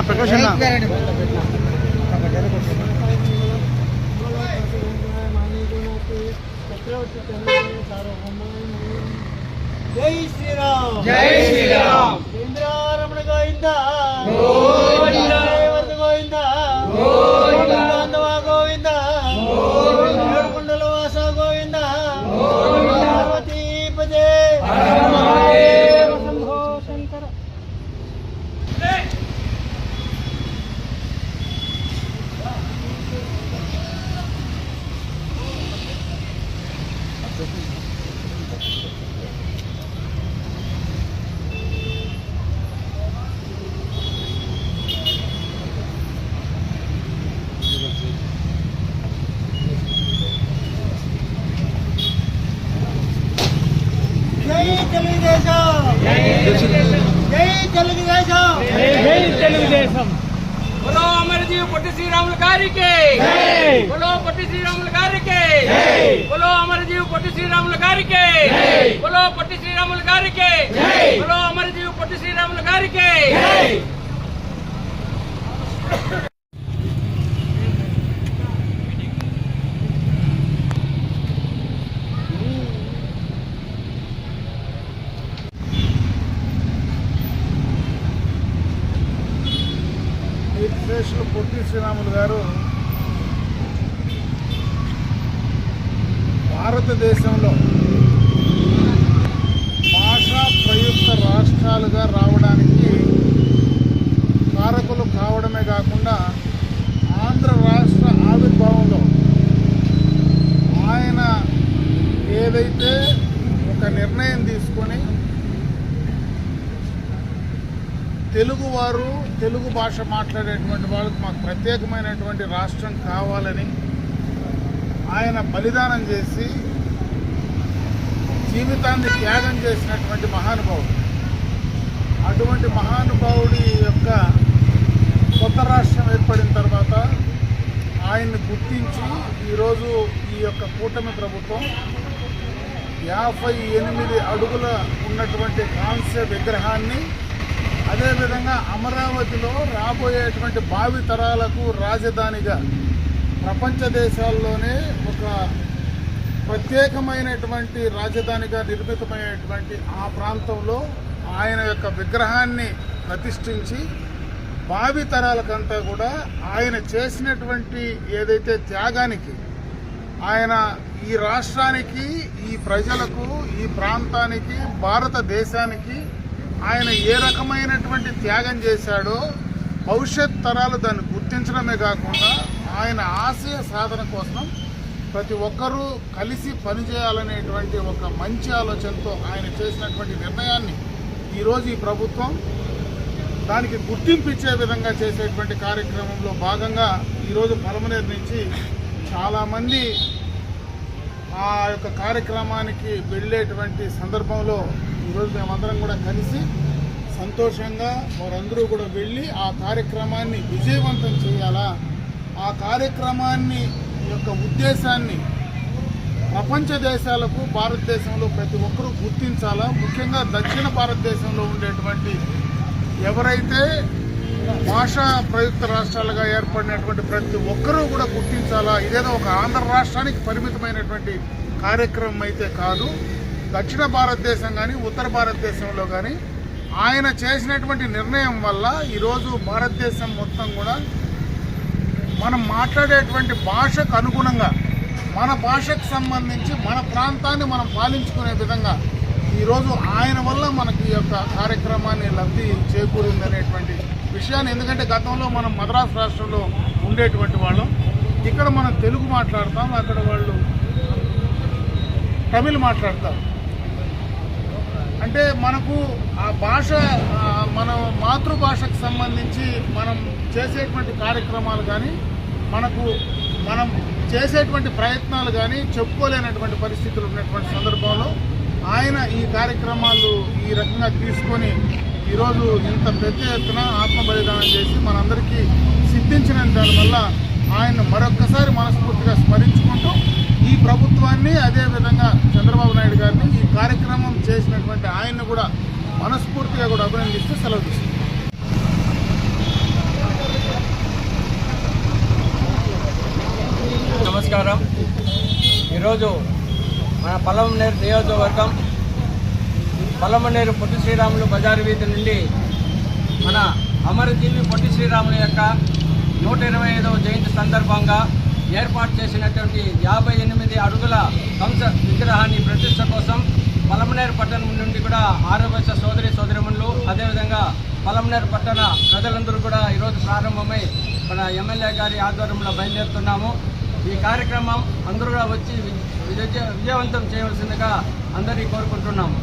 ప్రకాష్ జై శ్రీరామ్ జై శ్రీరామ్ ఇంద్రారమణ గోవింద గోవింద గోవింద గోవింద గోవింద ఏడుకొండల వాస గోవింద పార్వతీపదే శంభో శంకర. జై తెలుగుదేశం జై తెలుగుదేశం జై తెలుగుదేశం. బోలో అమరజీవి పొట్టి శ్రీరాములు గారికి, బోలో పొట్టి శ్రీరాములు గారికి, బోలో అమరజీవి పొట్టి శ్రీరాములు గారికి, బోలో పొట్టి శ్రీరాములు గారికి, బోలో అమరజీవి పొట్టి శ్రీరాములు గారికి. శ్రేష్ఠులు పొట్టి శ్రీరాములు గారు భారతదేశంలో భాషా ప్రయుక్త రాష్ట్రాలుగా రావడానికి కారకులు కావడమే కాకుండా ఆంధ్ర రాష్ట్ర ఆవిర్భావంలో ఆయన ఏదైతే ఒక నిర్ణయం తీసుకొని తెలుగువారు, తెలుగు భాష మాట్లాడేటువంటి వాళ్ళకి మాకు ప్రత్యేకమైనటువంటి రాష్ట్రం కావాలని ఆయన బలిదానం చేసి జీవితాన్ని త్యాగం చేసినటువంటి మహానుభావుడు. అటువంటి మహానుభావుడి యొక్క కొత్త రాష్ట్రం ఏర్పడిన తర్వాత ఆయన్ని గుర్తించి ఈరోజు ఈ యొక్క కూటమి ప్రభుత్వం 58 అడుగుల ఉన్నటువంటి కాంస్య విగ్రహాన్ని, అదేవిధంగా అమరావతిలో రాబోయేటువంటి భావి తరాలకు రాజధానిగా ప్రపంచ దేశాల్లోనే ఒక ప్రత్యేకమైనటువంటి రాజధానిగా నిర్మితమైనటువంటి ఆ ప్రాంతంలో ఆయన యొక్క విగ్రహాన్ని ప్రతిష్ఠించి భావి తరాలకంతా కూడా ఆయన చేసినటువంటి ఏదైతే త్యాగానికి, ఆయన ఈ రాష్ట్రానికి, ఈ ప్రజలకు, ఈ ప్రాంతానికి, భారతదేశానికి ఆయన ఏ రకమైనటువంటి త్యాగం చేశాడో భవిష్యత్ తరాలు దాన్ని గుర్తించడమే కాకుండా ఆయన ఆశయ సాధన కోసం ప్రతి ఒక్కరూ కలిసి పనిచేయాలనేటువంటి ఒక మంచి ఆలోచనతో ఆయన చేసినటువంటి నిర్ణయాన్ని ఈరోజు ఈ ప్రభుత్వం దానికి గుర్తింపు ఇచ్చే విధంగా చేసేటువంటి కార్యక్రమంలో భాగంగా ఈరోజు పలమనేరు నుంచి చాలామంది ఆ యొక్క కార్యక్రమానికి వెళ్ళేటువంటి సందర్భంలో ఈరోజు మేమందరం కూడా కలిసి సంతోషంగా వారందరూ కూడా వెళ్ళి ఆ కార్యక్రమాన్ని విజయవంతం చేయాలా, ఆ కార్యక్రమాన్ని యొక్క ఉద్దేశాన్ని ప్రపంచ దేశాలకు భారతదేశంలో ప్రతి ఒక్కరూ గుర్తించాలా. ముఖ్యంగా దక్షిణ భారతదేశంలో ఉండేటువంటి ఎవరైతే భాషా ప్రయుక్త రాష్ట్రాలుగా ఏర్పడినటువంటి ప్రతి ఒక్కరూ కూడా గుర్తించాలా. ఇదేదో ఒక ఆంధ్ర రాష్ట్రానికి పరిమితమైనటువంటి కార్యక్రమం అయితే కాదు. దక్షిణ భారతదేశం కానీ ఉత్తర భారతదేశంలో కానీ ఆయన చేసినటువంటి నిర్ణయం వల్ల ఈరోజు భారతదేశం మొత్తం కూడా మనం మాట్లాడేటువంటి భాషకు అనుగుణంగా మన భాషకు సంబంధించి మన ప్రాంతాన్ని మనం పాలించుకునే విధంగా ఈరోజు ఆయన వల్ల మనకి ఈ యొక్క కార్యక్రమాన్ని లబ్ధి చేకూరిందనేటువంటి విషయాన్ని, ఎందుకంటే గతంలో మనం మద్రాసు రాష్ట్రంలో ఉండేటువంటి వాళ్ళం, ఇక్కడ మనం తెలుగు మాట్లాడతాం, అక్కడ వాళ్ళు తమిళ్ మాట్లాడతారు. అంటే మనకు ఆ భాష మన మాతృభాషకు సంబంధించి మనం చేసేటువంటి కార్యక్రమాలు కానీ మనం చేసేటువంటి ప్రయత్నాలు కానీ చెప్పుకోలేనటువంటి పరిస్థితులు ఉన్నటువంటి సందర్భంలో ఆయన ఈ కార్యక్రమాలు ఈ రకంగా తీసుకొని ఈరోజు ఇంత పెద్ద ఎత్తున ఆత్మ బలిదానం చేసి మనందరికీ సిద్ధించిన దానివల్ల ఆయన మరొక్కసారి మనస్ఫూర్తిగా స్మరించుకుంటూ ఈ ప్రభుత్వాన్ని, అదేవిధంగా చంద్రబాబు నాయుడు గారిని ఈ కార్యక్రమం చేసినటువంటి ఆయన్ని కూడా మనస్ఫూర్తిగా కూడా అభినందిస్తూ సెలవు తీసుకుంటాం. నమస్కారం. ఈరోజు మన పలమనేరు నియోజకవర్గం పలమనేరు పొట్టి శ్రీరాములు బజారు వీధి నుండి మన అమరజీవి పొట్టి శ్రీరాములు యొక్క 125వ జయంతి సందర్భంగా ఏర్పాటు చేసినటువంటి 58 అడుగుల కంస విగ్రహాన్ని ప్రతిష్ట కోసం పలమనేరు పట్టణం నుండి కూడా ఆరవశ సోదరిమణులు అదేవిధంగా పలమనేరు పట్టణ ప్రజలందరూ కూడా ఈరోజు ప్రారంభమై మన ఎమ్మెల్యే గారి ఆధ్వర్యంలో బయలుదేరుతున్నాము. ఈ కార్యక్రమం అందరూ కూడా వచ్చి విజయవంతం చేయవలసిందిగా అందరినీ కోరుకుంటున్నాము.